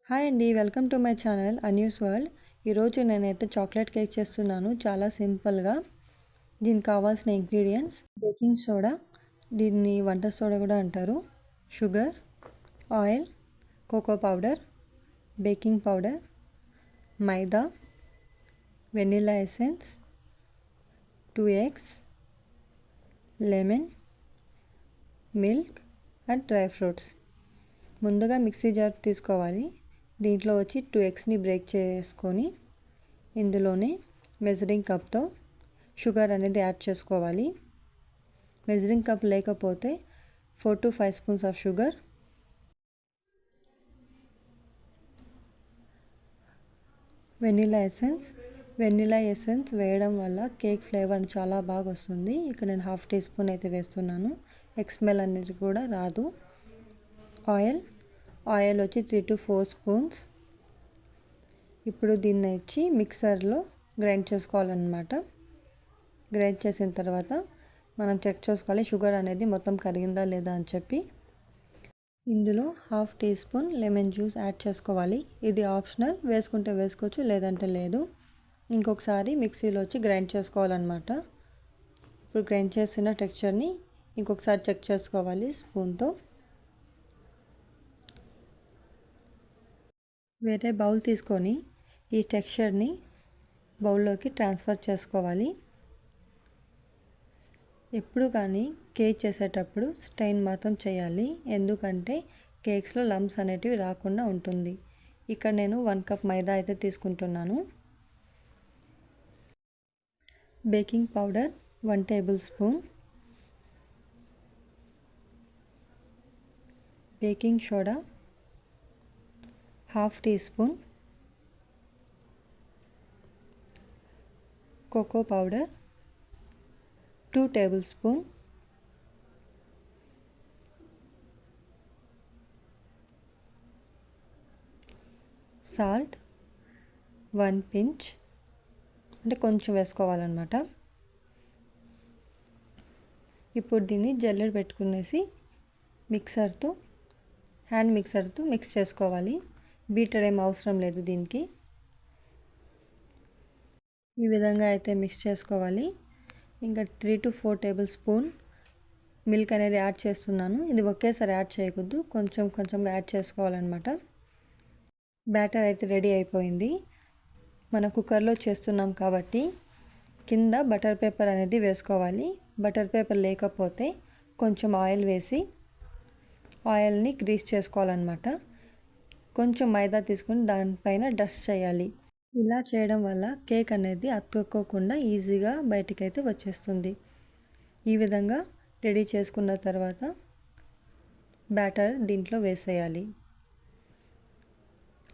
Hi అండి, welcome to my channel అన్యూస్ world. ఈరోజు నేనైతే చాక్లెట్ కేక్ చేస్తున్నాను చాలా సింపుల్గా. దీనికి కావాల్సిన ఇంగ్రీడియంట్స్: బేకింగ్ సోడా, దీన్ని వంట సోడా కూడా అంటారు, sugar, oil, cocoa powder, baking powder, maida, vanilla essence, 2 eggs, lemon, milk and dry fruits. ముందుగా మిక్సీ జార్ తీసుకోవాలి. దీంట్లో వచ్చి 2 eggsని బ్రేక్ చేసుకొని ఇందులోనే మెజరింగ్ కప్తో షుగర్ అనేది యాడ్ చేసుకోవాలి. మెజరింగ్ కప్ లేకపోతే 4 to 5 spoons of sugar, vanilla essence వేయడం వల్ల కేక్ ఫ్లేవర్ చాలా బాగా వస్తుంది. ఇక్కడ నేను 1/2 teaspoon అయితే వేస్తున్నాను. ఎక్స్మెల్ అనేది కూడా రాదు. ఆయిల్ వచ్చి 3 to 4 స్పూన్స్. ఇప్పుడు దీన్ని వచ్చి మిక్సర్లో గ్రైండ్ చేసుకోవాలన్నమాట. గ్రైండ్ చేసిన తర్వాత మనం చెక్ చేసుకోవాలి షుగర్ అనేది మొత్తం కరిగిందా లేదా అని చెప్పి. ఇందులో 1/2 teaspoon లెమన్ జ్యూస్ యాడ్ చేసుకోవాలి. ఇది ఆప్షనల్, వేసుకుంటే వేసుకోవచ్చు లేదంటే లేదు. ఇంకొకసారి మిక్సీలో వచ్చి గ్రైండ్ చేసుకోవాలన్నమాట. ఇప్పుడు గ్రైండ్ చేసిన టెక్స్చర్ని ఇంకొకసారి చెక్ చేసుకోవాలి స్పూన్తో. వేరే బౌల్ తీసుకొని ఈ టెక్స్చర్ని బౌల్లోకి ట్రాన్స్ఫర్ చేసుకోవాలి. ఎప్పుడు కానీ కేక్ చేసేటప్పుడు స్టెయిన్ మాత్రం చేయాలి, ఎందుకంటే కేక్స్లో లంప్స్ అనేటివి రాకుండా ఉంటుంది. ఇక్కడ నేను 1 cup మైదా అయితే తీసుకుంటున్నాను. Baking powder 1 tablespoon, baking soda 1/2 teaspoon, cocoa powder 2 tablespoon, salt 1 pinch, అంటే కొంచెం వేసుకోవాలన్నమాట. ఇప్పుడు దీన్ని జల్లెడ పెట్టుకునేసి హ్యాండ్ మిక్సర్తో మిక్స్ చేసుకోవాలి. బీటర్ ఏం అవసరం లేదు దీనికి. ఈ విధంగా అయితే మిక్స్ చేసుకోవాలి. ఇంకా 3 to 4 tablespoon మిల్క్ అనేది యాడ్ చేస్తున్నాను. ఇది ఒకేసారి యాడ్ చేయకూడదు, కొంచెంగా యాడ్ చేసుకోవాలన్నమాట. బ్యాటర్ అయితే రెడీ అయిపోయింది. మనం కుక్కర్లో చేస్తున్నాం కాబట్టి కింద బటర్ పేపర్ అనేది వేసుకోవాలి. బటర్ పేపర్ లేకపోతే కొంచెం ఆయిల్ వేసి ఆయిల్ని గ్రీస్ చేసుకోవాలన్నమాట. కొంచెం మైదా తీసుకొని దానిపైన డస్ట్ చేయాలి. ఇలా చేయడం వల్ల కేక్ అనేది అతుక్కోకుండా ఈజీగా బయటికైతే వచ్చేస్తుంది. ఈ విధంగా రెడీ చేసుకున్న తర్వాత బ్యాటర్ దీంట్లో వేసేయాలి.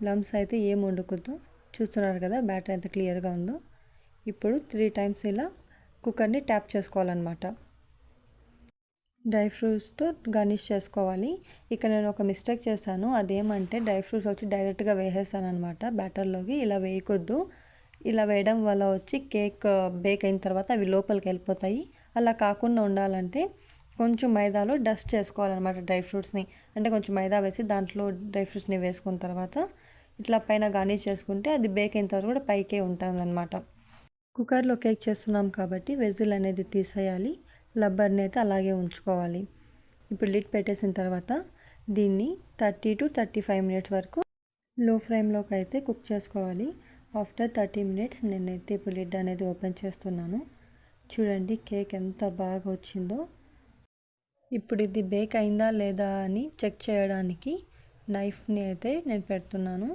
లంప్స్ అయితే ఏం ఉండకూడదు. చూస్తున్నారు కదా బ్యాటర్ ఎంత క్లియర్గా ఉందో. ఇప్పుడు 3 times ఇలా కుక్కర్ని ట్యాప్ చేసుకోవాలన్నమాట. డ్రై ఫ్రూట్స్తో గార్నిష్ చేసుకోవాలి. ఇక్కడ నేను ఒక మిస్టేక్ చేశాను. అదేమంటే డ్రై ఫ్రూట్స్ వచ్చి డైరెక్ట్గా వేసేసాను అనమాట బ్యాటర్లోకి. ఇలా వేయకొద్దు. ఇలా వేయడం వల్ల వచ్చి కేక్ బేక్ అయిన తర్వాత అవి లోపలికి వెళ్ళిపోతాయి. అలా కాకుండా ఉండాలంటే కొంచెం మైదాలో డస్ట్ చేసుకోవాలన్నమాట డ్రై ఫ్రూట్స్ని. అంటే కొంచెం మైదా వేసి దాంట్లో డ్రై ఫ్రూట్స్ని వేసుకున్న తర్వాత ఇట్లా పైన గార్నిష్ చేసుకుంటే అది బేక్ అయిన తర్వాత కూడా పైకే ఉంటుందన్నమాట. కుక్కర్లో కేక్ చేస్తున్నాం కాబట్టి వెజిల్ అనేది తీసేయాలి. రబ్బర్ని అయితే అలాగే ఉంచుకోవాలి. ఇప్పుడు లిడ్ పెట్టేసిన తర్వాత దీన్ని 30 to 35 minutes వరకు లో ఫ్లేమ్లోకి అయితే కుక్ చేసుకోవాలి. ఆఫ్టర్ 30 minutes నేనైతే ఇప్పుడు లిడ్ అనేది ఓపెన్ చేస్తున్నాను. చూడండి కేక్ ఎంత బాగా వచ్చిందో. ఇప్పుడు ఇది బేక్ అయిందా లేదా అని చెక్ చేయడానికి నైఫ్ని అయితే నేను పెడుతున్నాను.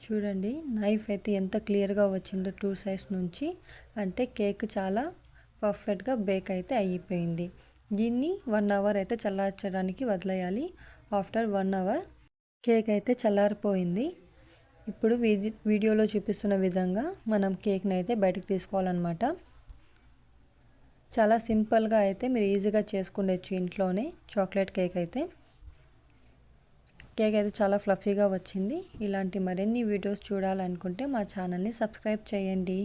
చూడండి నైఫ్ అయితే ఎంత క్లియర్గా వచ్చిందో 2 sides నుంచి. అంటే కేక్ చాలా పర్ఫెక్ట్గా బేక్ అయితే అయిపోయింది. దీన్ని 1 hour అయితే చల్లార్చడానికి వదిలేయాలి. ఆఫ్టర్ 1 hour కేక్ అయితే చల్లారిపోయింది. ఇప్పుడు వీడియోలో చూపిస్తున్న విధంగా మనం కేక్ని అయితే బయటకు తీసుకోవాలన్నమాట. చాలా సింపుల్గా అయితే మీరు ఈజీగా చేసుకునేచ్చు ఇంట్లోనే చాక్లెట్ కేక్ అయితే. కేక్ అయితే చాలా ఫ్లఫీగా వచ్చింది. ఇలాంటి మరిన్ని వీడియోస్ చూడాలనుకుంటే మా ఛానల్ని సబ్స్క్రైబ్ చేయండి.